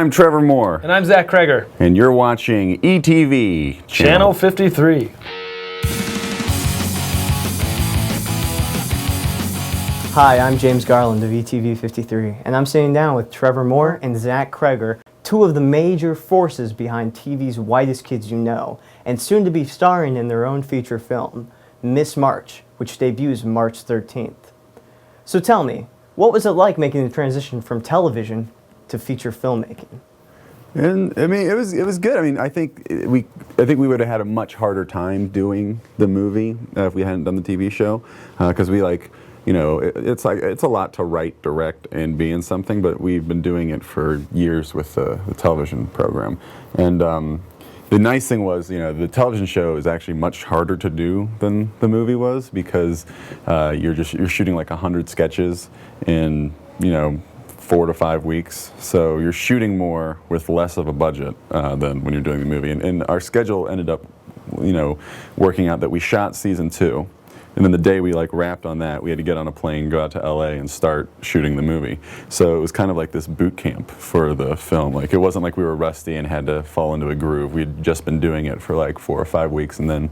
I'm Trevor Moore. And I'm Zach Cregger. And you're watching ETV Channel 53. Hi, I'm James Garland of ETV 53, and I'm sitting down with Trevor Moore and Zach Cregger, two of the major forces behind TV's Whitest Kids You Know, and soon to be starring in their own feature film, Miss March, which debuts March 13th. So tell me, what was it like making the transition from television to feature filmmaking? And I mean, it was good. I mean, I think we would have had a much harder time doing the movie if we hadn't done the TV show, because we it's a lot to write, direct, and be in something. But we've been doing it for years with the television program, and the nice thing was, the television show is actually much harder to do than the movie was, because you're shooting like 100 sketches in 4 to 5 weeks, so you're shooting more with less of a budget than when you're doing the movie. And our schedule ended up, working out that we shot season 2, and then the day we wrapped on that, we had to get on a plane, go out to LA, and start shooting the movie. So it was kind of like this boot camp for the film. It wasn't like we were rusty and had to fall into a groove. We'd just been doing it for 4 or 5 weeks, and then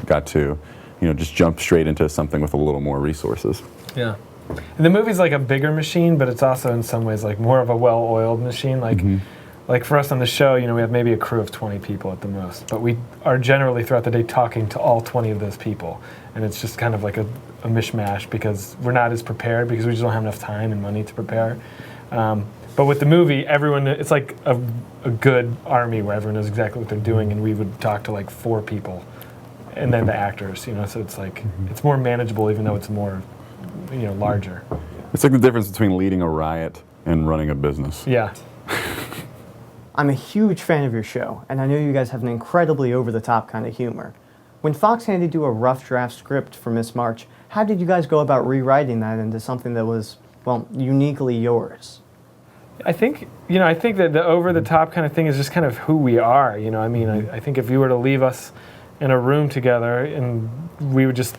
got to just jump straight into something with a little more resources. Yeah. And the movie's like a bigger machine, but it's also in some ways more of a well-oiled machine. Like for us on the show, we have maybe a crew of 20 people at the most, but we are generally throughout the day talking to all 20 of those people, and it's just kind of like a mishmash because we're not as prepared because we just don't have enough time and money to prepare. But with the movie, everyone, it's like a good army where everyone knows exactly what they're doing, and we would talk to 4 people, and then the actors, so it's it's more manageable even though it's more larger. It's like the difference between leading a riot and running a business. Yeah. I'm a huge fan of your show, and I know you guys have an incredibly over-the-top kind of humor. When Fox handed you a rough draft script for Miss March, how did you guys go about rewriting that into something that was, uniquely yours? I think that the over-the-top kind of thing is just kind of who we are. I think if you were to leave us in a room together, and we would just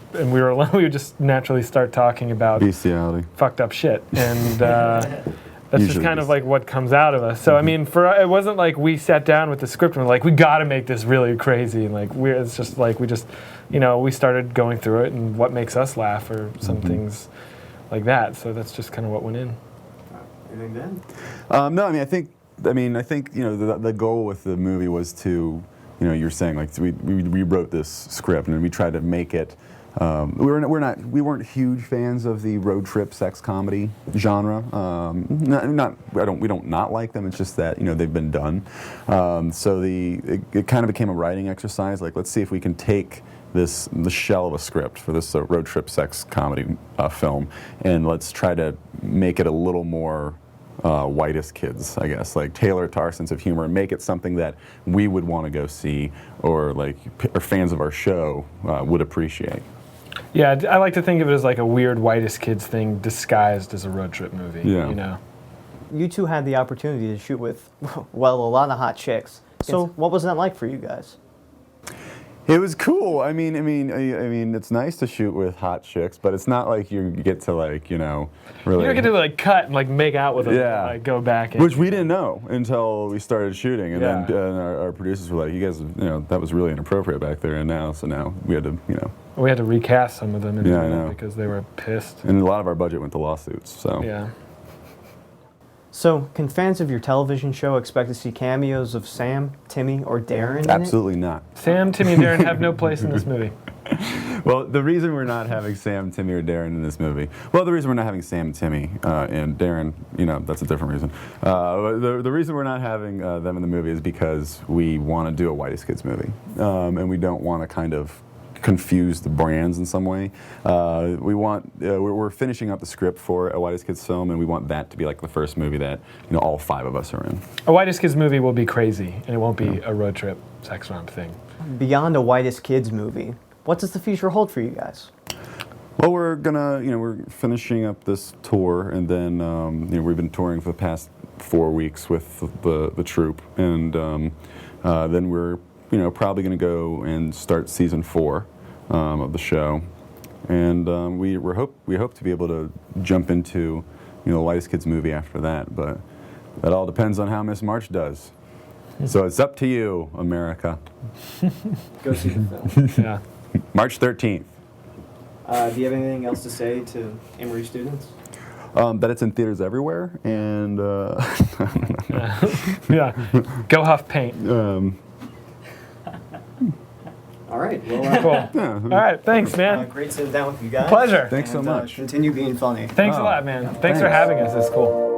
naturally start talking about bestiality, fucked up shit, and that's usually just kind of what comes out of us. So it wasn't like we sat down with the script and we're we got to make this really crazy, and it's just we started going through it and what makes us laugh or some things like that. So that's just kind of what went in. Anything then? No, I think the goal with the movie was to. You're saying we wrote this script and we tried to make it. We weren't huge fans of the road trip sex comedy genre. We don't not like them. It's just that they've been done. So it kind of became a writing exercise. Let's see if we can take the shell of a script for this road trip sex comedy film, and let's try to make it a little more. Whitest Kids, I guess, tailor it to our sense of humor and make it something that we would want to go see, or fans of our show would appreciate. Yeah, I like to think of it as a weird Whitest Kids thing disguised as a road trip movie. Yeah. You two had the opportunity to shoot with, a lot of hot chicks. So what was that like for you guys? It was cool. I mean, it's nice to shoot with hot chicks, but it's not like you get to really. You don't get to cut and make out with them. Yeah. And, go back. Which we didn't know until we started shooting, and then our producers were like, "You guys, that was really inappropriate back there." And now we had to, We had to recast some of them. Yeah, I know. Because they were pissed. And a lot of our budget went to lawsuits. So. Yeah. So, can fans of your television show expect to see cameos of Sam, Timmy, or Darren? Absolutely not. Sam, Timmy, and Darren have no place in this movie. Well, the reason we're not having Sam, Timmy, or Darren in this movie, the reason we're not having Sam, Timmy, and Darren, that's a different reason. The reason we're not having them in the movie is because we want to do a Whitest Kids movie, and we don't want to kind of confuse the brands in some way. We're finishing up the script for a Whitest Kids film, and we want that to be the first movie that all 5 of us are in. A Whitest Kids movie will be crazy, and it won't be a road trip sex romp thing. Beyond a Whitest Kids movie, what does the future hold for you guys? Well, we're gonna, we're finishing up this tour, and then, we've been touring for the past 4 weeks with the troupe, and then we're, probably gonna go and start season 4 of the show, and we hope to be able to jump into, the Whitest Kids movie after that, but That all depends on how Miss March does. So it's up to you, America. Go see the film. Yeah. March 13th. Do you have anything else to say to Emory students? That it's in theaters everywhere, and Yeah. Go Huff Paint. All right. Well, Cool. All right. Thanks, man. great sitting down with you guys. Pleasure. Thanks so And, much. Continue being funny. Thanks a lot, man. Thanks for having us. It's cool.